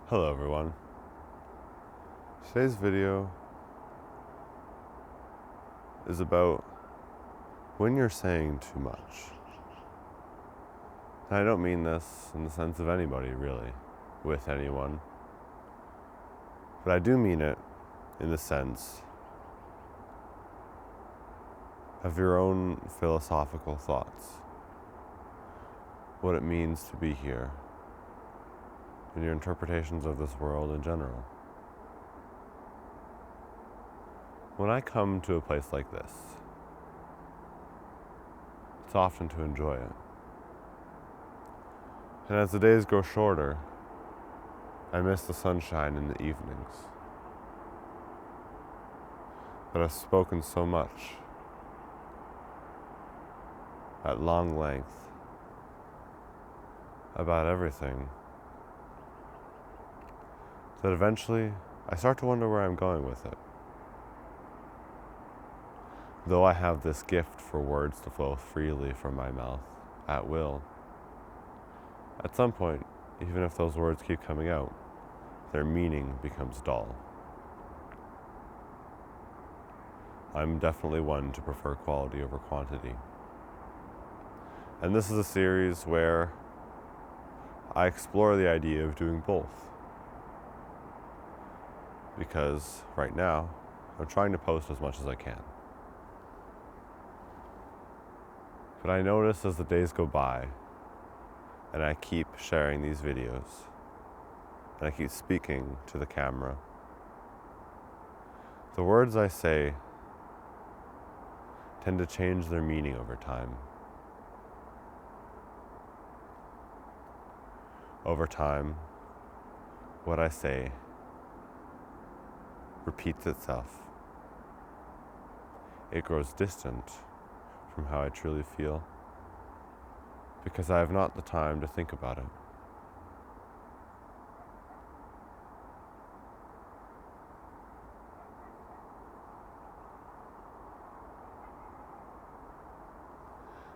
Hello everyone. Today's video is about when you're saying too much. And I don't mean this in the sense of anybody really, with anyone. But I do mean it in the sense of your own philosophical thoughts. What it means to be here, and your interpretations of this world in general. When I come to a place like this, it's often to enjoy it. And as the days grow shorter, I miss the sunshine in the evenings. But I've spoken so much, at long length, about everything, that eventually I start to wonder where I'm going with it. Though I have this gift for words to flow freely from my mouth, at will, at some point, even if those words keep coming out, their meaning becomes dull. I'm definitely one to prefer quality over quantity. And this is a series where I explore the idea of doing both. Because right now, I'm trying to post as much as I can. But I notice as the days go by, and I keep sharing these videos, and I keep speaking to the camera, the words I say tend to change their meaning over time. Over time, what I say repeats itself. It grows distant from how I truly feel, because I have not the time to think about it.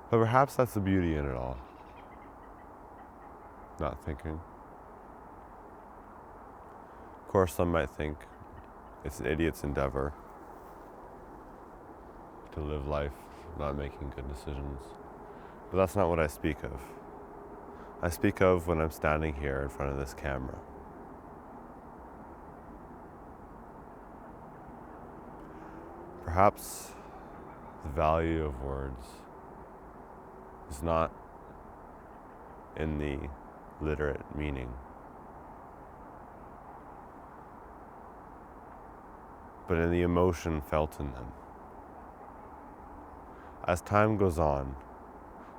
But perhaps that's the beauty in it all. Not thinking. Of course, some might think it's an idiot's endeavor to live life not making good decisions. But that's not what I speak of. I speak of when I'm standing here in front of this camera. Perhaps the value of words is not in the literate meaning, but in the emotion felt in them. As time goes on,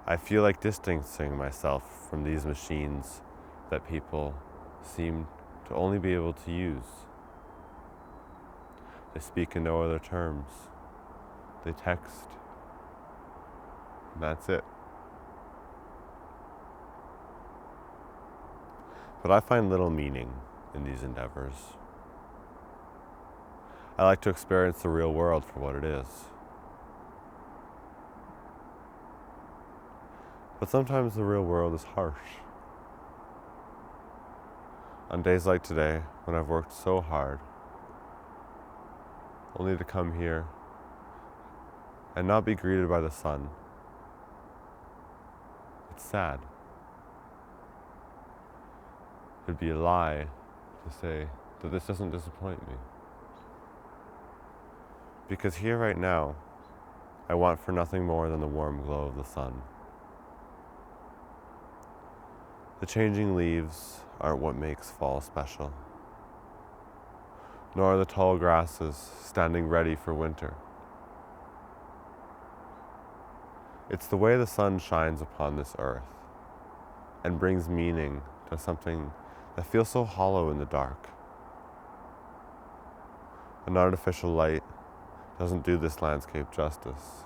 I feel like distancing myself from these machines that people seem to only be able to use. They speak in no other terms. They text, and that's it. But I find little meaning in these endeavors. I like to experience the real world for what it is. But sometimes the real world is harsh. On days like today, when I've worked so hard, only to come here and not be greeted by the sun, it's sad. It'd be a lie to say that this doesn't disappoint me. Because here right now, I want for nothing more than the warm glow of the sun. The changing leaves aren't what makes fall special, nor are the tall grasses standing ready for winter. It's the way the sun shines upon this earth and brings meaning to something that feels so hollow in the dark. An artificial light doesn't do this landscape justice.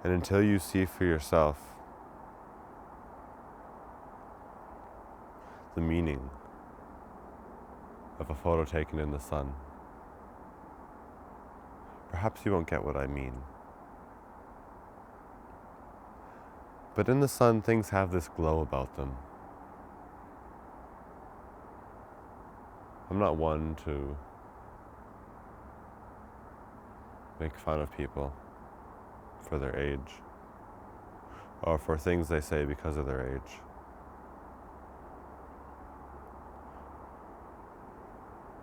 And until you see for yourself the meaning of a photo taken in the sun, perhaps you won't get what I mean. But in the sun, things have this glow about them. I'm not one to make fun of people for their age or for things they say because of their age.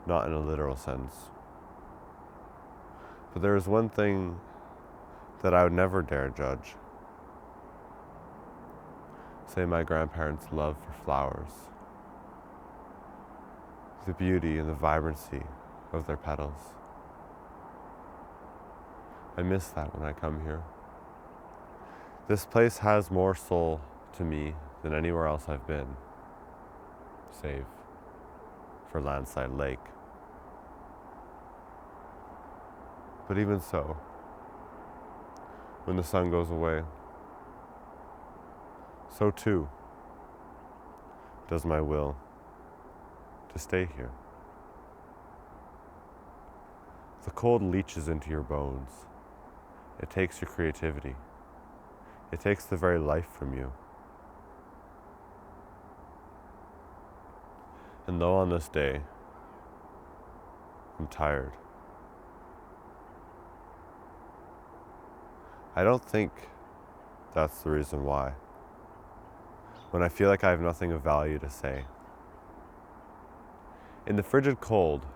Not in a literal sense. But there is one thing that I would never dare judge. Say my grandparents' love for flowers. The beauty and the vibrancy of their petals. I miss that when I come here. This place has more soul to me than anywhere else I've been, save for Landslide Lake. But even so, when the sun goes away, so too does my will to stay here. The cold leaches into your bones. It takes your creativity. It takes the very life from you. And though on this day, I'm tired, I don't think that's the reason why. When I feel like I have nothing of value to say. In the frigid cold,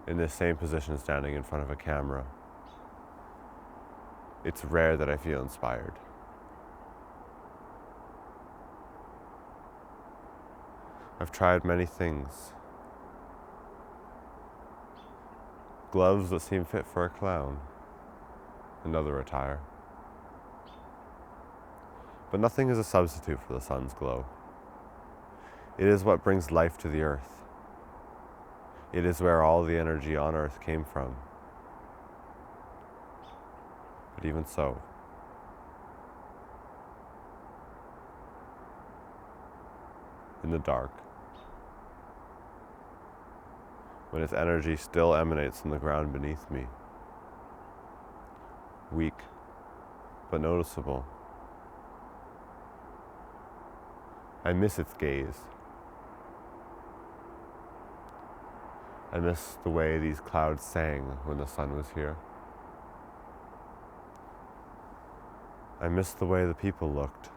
in this same position standing in front of a camera, it's rare that I feel inspired. I've tried many things. Gloves that seem fit for a clown, and other attire. But nothing is a substitute for the sun's glow. It is what brings life to the earth. It is where all the energy on earth came from. But even so, in the dark, when its energy still emanates from the ground beneath me, weak but noticeable, I miss its gaze. I miss the way these clouds sang when the sun was here. I miss the way the people looked.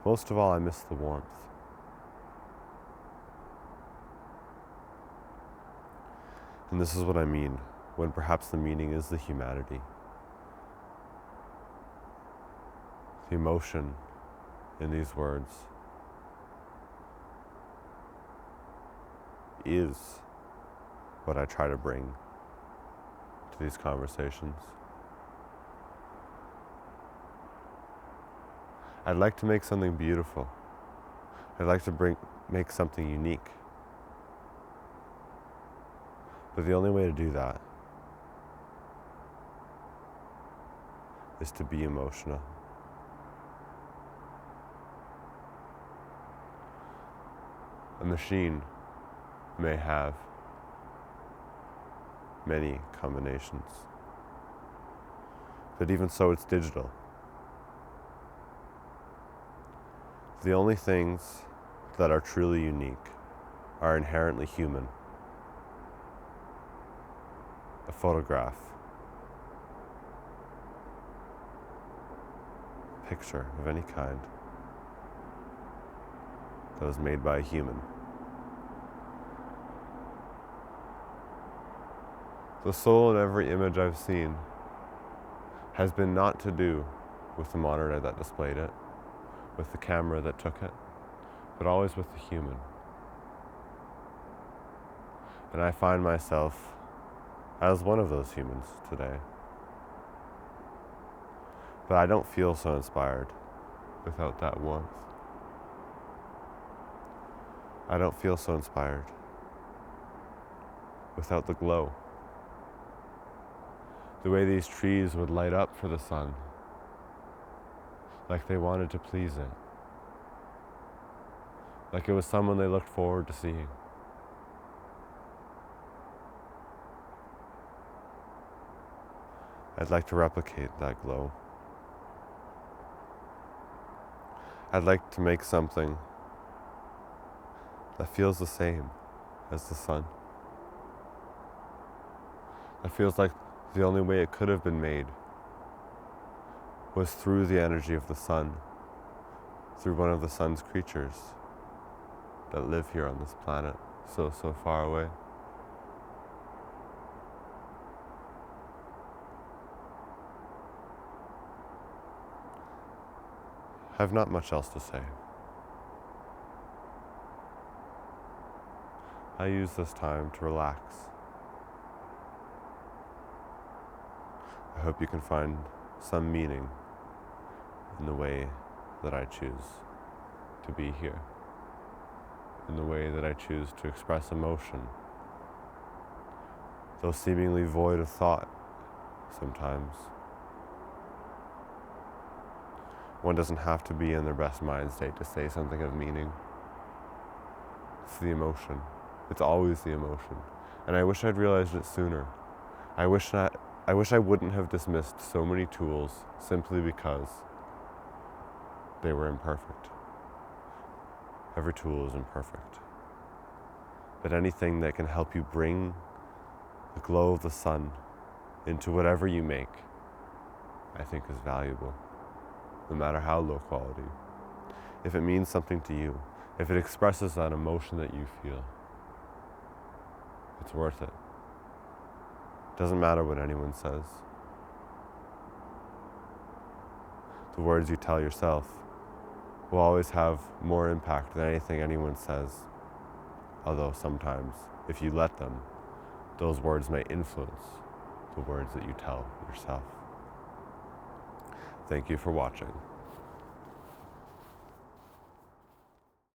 Most of all, I miss the warmth. And this is what I mean when perhaps the meaning is the humanity. The emotion in these words is what I try to bring to these conversations. I'd like to make something beautiful. I'd like to make something unique. But the only way to do that is to be emotional. A machine may have many combinations, but even so, it's digital. The only things that are truly unique are inherently human. A photograph, a picture of any kind that was made by a human. The soul in every image I've seen has been not to do with the monitor that displayed it, with the camera that took it, but always with the human. And I find myself as one of those humans today. But I don't feel so inspired without that warmth. I don't feel so inspired without the glow. The way these trees would light up for the sun, like they wanted to please it. Like it was someone they looked forward to seeing. I'd like to replicate that glow. I'd like to make something that feels the same as the sun. That feels like the only way it could have been made was through the energy of the sun, through one of the sun's creatures that live here on this planet, so far away. I have not much else to say. I use this time to relax. I hope you can find some meaning in the way that I choose to be here, in the way that I choose to express emotion, though seemingly void of thought sometimes. One doesn't have to be in their best mind state to say something of meaning. It's the emotion. It's always the emotion. And I wish I'd realized it sooner. I wish I wouldn't have dismissed so many tools simply because they were imperfect. Every tool is imperfect. But anything that can help you bring the glow of the sun into whatever you make, I think is valuable, no matter how low quality. If it means something to you, if it expresses that emotion that you feel, it's worth it. Doesn't matter what anyone says. The words you tell yourself will always have more impact than anything anyone says. Although sometimes, if you let them, those words may influence the words that you tell yourself. Thank you for watching.